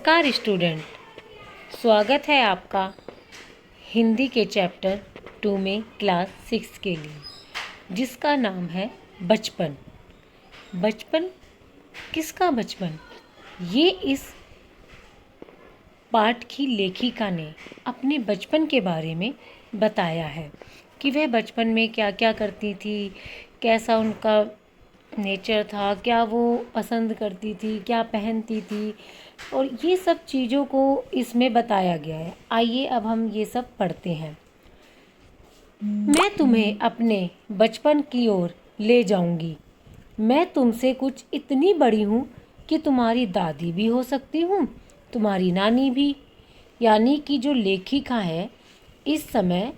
नमस्कार स्टूडेंट, स्वागत है आपका हिंदी के चैप्टर 2 में क्लास 6 के लिए, जिसका नाम है बचपन। बचपन किसका बचपन? ये इस पाठ की लेखिका ने अपने बचपन के बारे में बताया है कि वह बचपन में क्या क्या करती थी, कैसा उनका नेचर था, क्या वो पसंद करती थी, क्या पहनती थी, और ये सब चीज़ों को इसमें बताया गया है। आइए अब हम ये सब पढ़ते हैं। मैं तुम्हें अपने बचपन की ओर ले जाऊंगी। मैं तुमसे कुछ इतनी बड़ी हूँ कि तुम्हारी दादी भी हो सकती हूँ, तुम्हारी नानी भी। यानी कि जो लेखिका है इस समय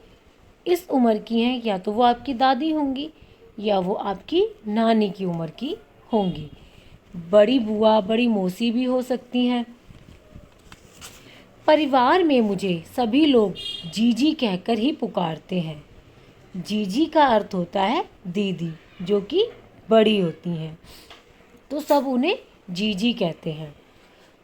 इस उम्र की हैं, या तो वो आपकी दादी होंगी या वो आपकी नानी की उम्र की होंगी। बड़ी बुआ, बड़ी मौसी भी हो सकती हैं। परिवार में मुझे सभी लोग जीजी कहकर ही पुकारते हैं। जीजी का अर्थ होता है दीदी, जो कि बड़ी होती हैं, तो सब उन्हें जीजी कहते हैं।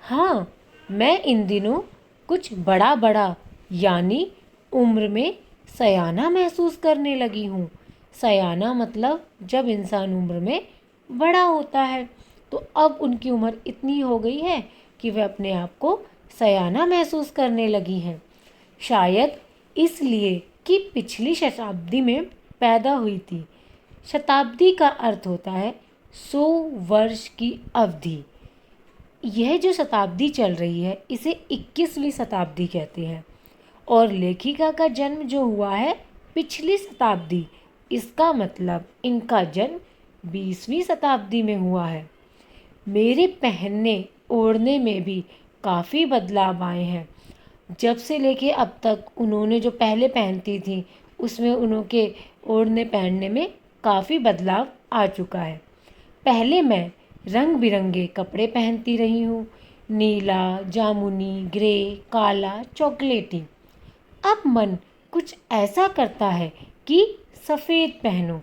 हाँ, मैं इन दिनों कुछ बड़ा बड़ा यानी उम्र में सयाना महसूस करने लगी हूँ। सयाना मतलब जब इंसान उम्र में बड़ा होता है, तो अब उनकी उम्र इतनी हो गई है कि वह अपने आप को सयाना महसूस करने लगी हैं। शायद इसलिए कि पिछली शताब्दी में पैदा हुई थी। शताब्दी का अर्थ होता है 100 वर्ष की अवधि। यह जो शताब्दी चल रही है इसे 21वीं शताब्दी कहते हैं, और लेखिका का जन्म जो हुआ है पिछली शताब्दी, इसका मतलब इनका जन्म 20वीं शताब्दी में हुआ है। मेरे पहनने ओढ़ने में भी काफ़ी बदलाव आए हैं। जब से लेके अब तक उन्होंने जो पहले पहनती थी उसमें उनके ओढ़ने पहनने में काफ़ी बदलाव आ चुका है। पहले मैं रंग बिरंगे कपड़े पहनती रही हूँ, नीला, जामुनी, ग्रे, काला, चॉकलेटी। अब मन कुछ ऐसा करता है कि सफ़ेद पहनो,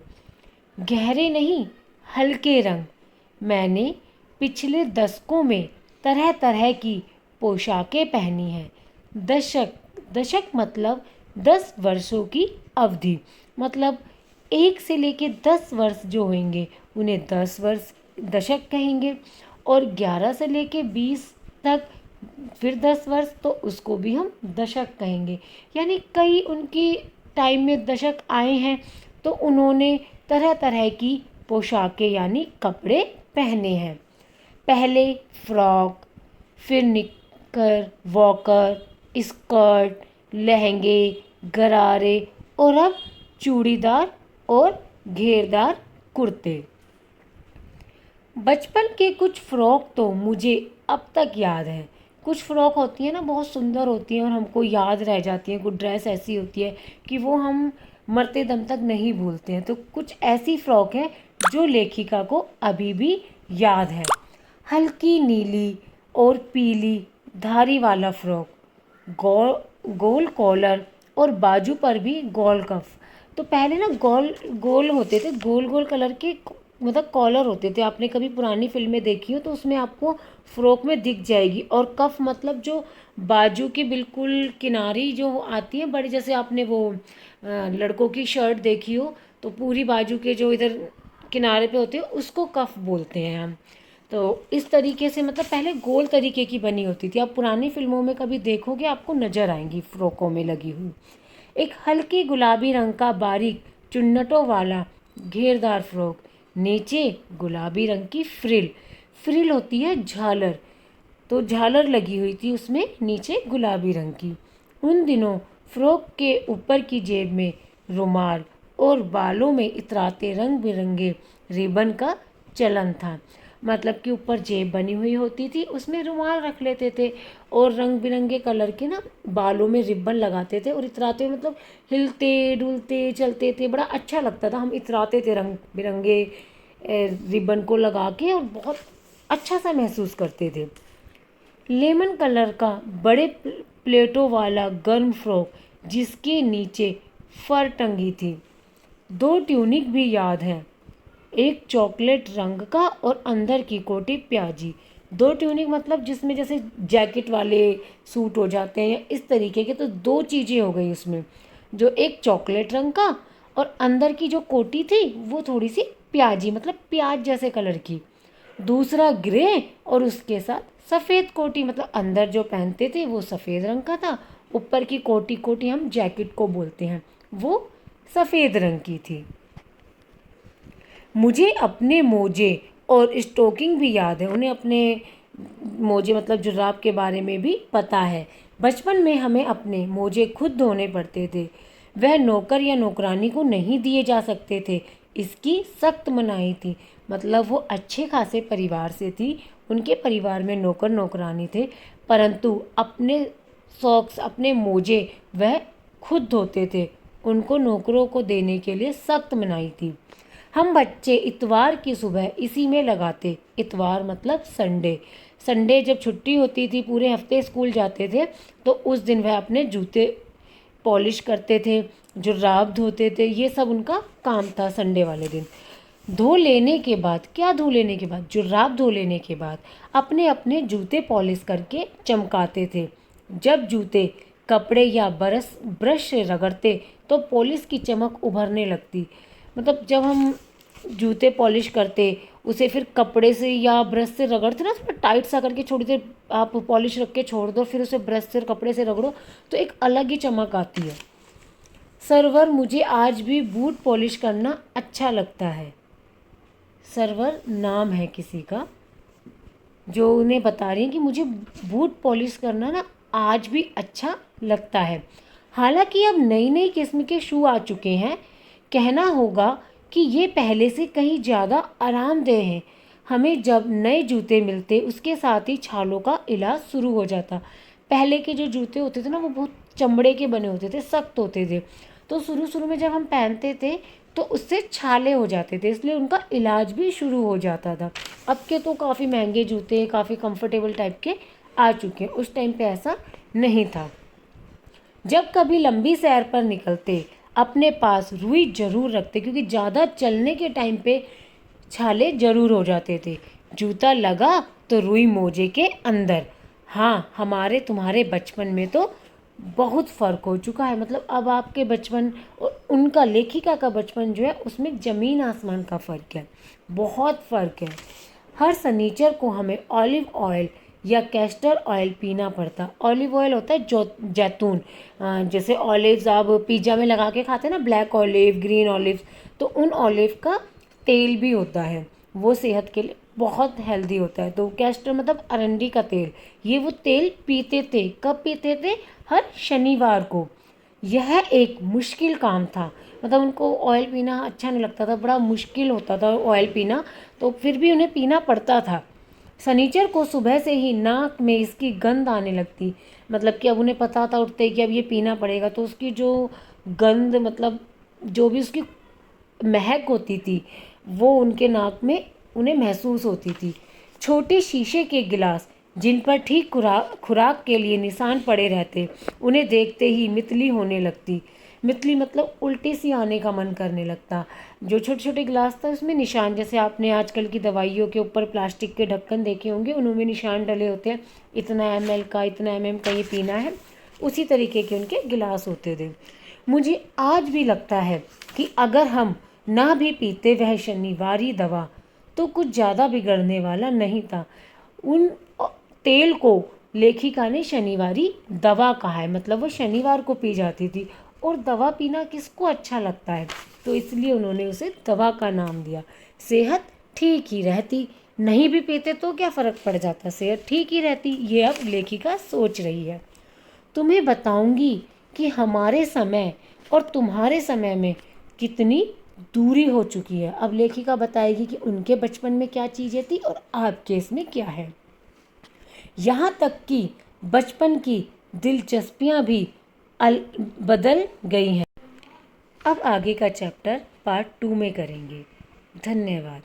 गहरे नहीं, हल्के रंग। मैंने पिछले दशकों में तरह तरह की पोशाकें पहनी हैं। दशक मतलब 10 वर्षों की अवधि, मतलब 1 से लेके 10 वर्ष जो होंगे उन्हें 10 वर्ष दशक कहेंगे, और 11 से लेके 20 तक फिर 10 वर्ष, तो उसको भी हम दशक कहेंगे। यानी कई उनकी टाइम में दशक आए हैं, तो उन्होंने तरह तरह की पोशाकें यानी कपड़े पहने हैं। पहले फ्रॉक, फिर निक्कर, वॉकर, स्कर्ट, लहंगे, गरारे, और अब चूड़ीदार और घेरदार कुर्ते। बचपन के कुछ फ्रॉक तो मुझे अब तक याद है। कुछ फ्रॉक होती है ना, बहुत सुंदर होती हैं और हमको याद रह जाती हैं। कुछ ड्रेस ऐसी होती है कि वो हम मरते दम तक नहीं भूलते हैं। तो कुछ ऐसी फ्रॉक है जो लेखिका को अभी भी याद है। हल्की नीली और पीली धारी वाला फ्रॉक, गोल कॉलर और बाजू पर भी गोल कफ। तो पहले ना गोल गोल होते थे, गोल गोल कलर के मतलब कॉलर होते थे। आपने कभी पुरानी फिल्में देखी हो तो उसमें आपको फ्रॉक में दिख जाएगी। और कफ मतलब जो बाजू की बिल्कुल किनारी जो आती है बड़ी, जैसे आपने वो लड़कों की शर्ट देखी हो तो पूरी बाजू के जो इधर किनारे पे होते हैं उसको कफ बोलते हैं हम। तो इस तरीके से मतलब पहले गोल तरीके की बनी होती थी। आप पुरानी फिल्मों में कभी देखोगे आपको नज़र आएंगी फ्रॉकों में लगी हुई। एक हल्की गुलाबी रंग का बारीक चुन्नटों वाला घेरदार फ्रॉक, नीचे गुलाबी रंग की फ्रिल होती है झालर, तो झालर लगी हुई थी उसमें नीचे गुलाबी रंग की। उन दिनों फ्रॉक के ऊपर की जेब में रुमाल और बालों में इतराते रंग बिरंगे रिबन का चलन था। मतलब कि ऊपर जेब बनी हुई होती थी, उसमें रुमाल रख लेते थे और रंग बिरंगे कलर के ना बालों में रिबन लगाते थे और इतराते हुए मतलब हिलते डुलते चलते थे। बड़ा अच्छा लगता था, हम इतराते थे रंग बिरंगे रिबन को लगा के और बहुत अच्छा सा महसूस करते थे। लेमन कलर का बड़े प्लेटों वाला गर्म फ्रॉक जिसके नीचे फर टंगी थी। 2 ट्यूनिक भी याद हैं, एक चॉकलेट रंग का और अंदर की कोटी प्याजी, दो ट्यूनिक मतलब जिसमें जैसे जैकेट वाले सूट हो जाते हैं या इस तरीके के, तो दो चीज़ें हो गई उसमें, जो एक चॉकलेट रंग का और अंदर की जो कोटी थी वो थोड़ी सी प्याजी मतलब प्याज जैसे कलर की, दूसरा ग्रे और उसके साथ सफ़ेद कोटी, मतलब अंदर जो पहनते थे वो सफ़ेद रंग का था, ऊपर की कोटी कोटी हम जैकेट को बोलते हैं, वो सफ़ेद रंग की थी। मुझे अपने मोजे और स्टोकिंग भी याद है, उन्हें अपने मोजे मतलब जुराब के बारे में भी पता है। बचपन में हमें अपने मोजे खुद धोने पड़ते थे, वह नौकर या नौकरानी को नहीं दिए जा सकते थे, इसकी सख्त मनाही थी। मतलब वो अच्छे खासे परिवार से थी, उनके परिवार में नौकर नौकरानी थे, परंतु अपने सॉक्स अपने मोजे वह खुद धोते थे, उनको नौकरों को देने के लिए सख्त मनाही थी। हम बच्चे इतवार की सुबह इसी में लगाते, इतवार मतलब संडे, संडे जब छुट्टी होती थी पूरे हफ्ते स्कूल जाते थे, तो उस दिन वह अपने जूते पॉलिश करते थे, जुराब धोते थे, ये सब उनका काम था संडे वाले दिन। धो लेने के बाद, क्या धो लेने के बाद, जुराब धो लेने के बाद अपने अपने जूते पॉलिश करके चमकाते थे। जब जूते कपड़े या ब्रश से रगड़ते तो पॉलिश की चमक उभरने लगती। मतलब जब हम जूते पॉलिश करते, उसे फिर कपड़े से या ब्रश से रगड़ते ना, थोड़ा टाइट सा करके छोड़ी देर आप पॉलिश रख के छोड़ दो, फिर उसे ब्रश से कपड़े से रगड़ो तो एक अलग ही चमक आती है। सरवर, मुझे आज भी बूट पॉलिश करना अच्छा लगता है। सरवर नाम है किसी का, जो उन्हें बता रही हैं कि मुझे बूट पॉलिश करना ना आज भी अच्छा लगता है। हालांकि अब नई नई किस्म के शू आ चुके हैं, कहना होगा कि ये पहले से कहीं ज़्यादा आरामदेह हैं। हमें जब नए जूते मिलते उसके साथ ही छालों का इलाज शुरू हो जाता। पहले के जो जूते होते थे ना वो बहुत चमड़े के बने होते थे, सख्त होते थे, तो शुरू शुरू में जब हम पहनते थे तो उससे छाले हो जाते थे, इसलिए उनका इलाज भी शुरू हो जाता था। अब के तो काफ़ी महंगे जूते काफ़ी कंफर्टेबल टाइप के आ चुके हैं, उस टाइम पे ऐसा नहीं था। जब कभी लंबी सैर पर निकलते अपने पास रुई जरूर रखते, क्योंकि ज़्यादा चलने के टाइम पे छाले जरूर हो जाते थे। जूता लगा तो रुई मोजे के अंदर। हाँ, हमारे तुम्हारे बचपन में तो बहुत फ़र्क हो चुका है, मतलब अब आपके बचपन और उनका लेखिका का बचपन जो है उसमें ज़मीन आसमान का फ़र्क है, बहुत फ़र्क है। हर सनीचर को हमें ऑलिव ऑयल या कैस्टर ऑयल पीना पड़ता। ऑलिव ऑयल होता है जो जैतून, जैसे ऑलिव्स आप पिज़्ज़ा में लगा के खाते हैं ना, ब्लैक ऑलिव ग्रीन ऑलिव, तो उन ऑलिव का तेल भी होता है, वो सेहत के लिए बहुत हेल्दी होता है। तो कैस्टर मतलब अरंडी का तेल, ये वो तेल पीते थे। कब पीते थे? हर शनिवार को। यह एक मुश्किल काम था, मतलब उनको ऑयल पीना अच्छा नहीं लगता था, बड़ा मुश्किल होता था ऑयल पीना, तो फिर भी उन्हें पीना पड़ता था। शनिचर को सुबह से ही नाक में इसकी गंध आने लगती, मतलब कि अब उन्हें पता था उठते ही कि अब ये पीना पड़ेगा, तो उसकी जो गंध मतलब जो भी उसकी महक होती थी वो उनके नाक में उन्हें महसूस होती थी। छोटे शीशे के गिलास जिन पर ठीक खुराक के लिए निशान पड़े रहते, उन्हें देखते ही मितली होने लगती। मितली मतलब उल्टी सी आने का मन करने लगता। जो छोटे छोटे गिलास था उसमें निशान, जैसे आपने आजकल की दवाइयों के ऊपर प्लास्टिक के ढक्कन देखे होंगे, उनमें निशान डले होते हैं, इतना ml का इतना mm का ये पीना है, उसी तरीके के उनके गिलास होते थे। मुझे आज भी लगता है कि अगर हम ना भी पीते वह शनिवारी दवा तो कुछ ज़्यादा बिगड़ने वाला नहीं था। उन तेल को लेखिका ने शनिवारी दवा कहा है, मतलब वो शनिवार को पी जाती थी, और दवा पीना किसको अच्छा लगता है, तो इसलिए उन्होंने उसे दवा का नाम दिया। सेहत ठीक ही रहती, नहीं भी पीते तो क्या फ़र्क पड़ जाता, सेहत ठीक ही रहती, ये अब लेखिका सोच रही है। तुम्हें बताऊंगी कि हमारे समय और तुम्हारे समय में कितनी दूरी हो चुकी है। अब लेखिका बताएगी कि उनके बचपन में क्या चीज़ें थी और आपके इसमें क्या है। यहाँ तक कि बचपन की दिलचस्पियाँ भी बदल गई हैं। अब आगे का चैप्टर पार्ट 2 में करेंगे। धन्यवाद।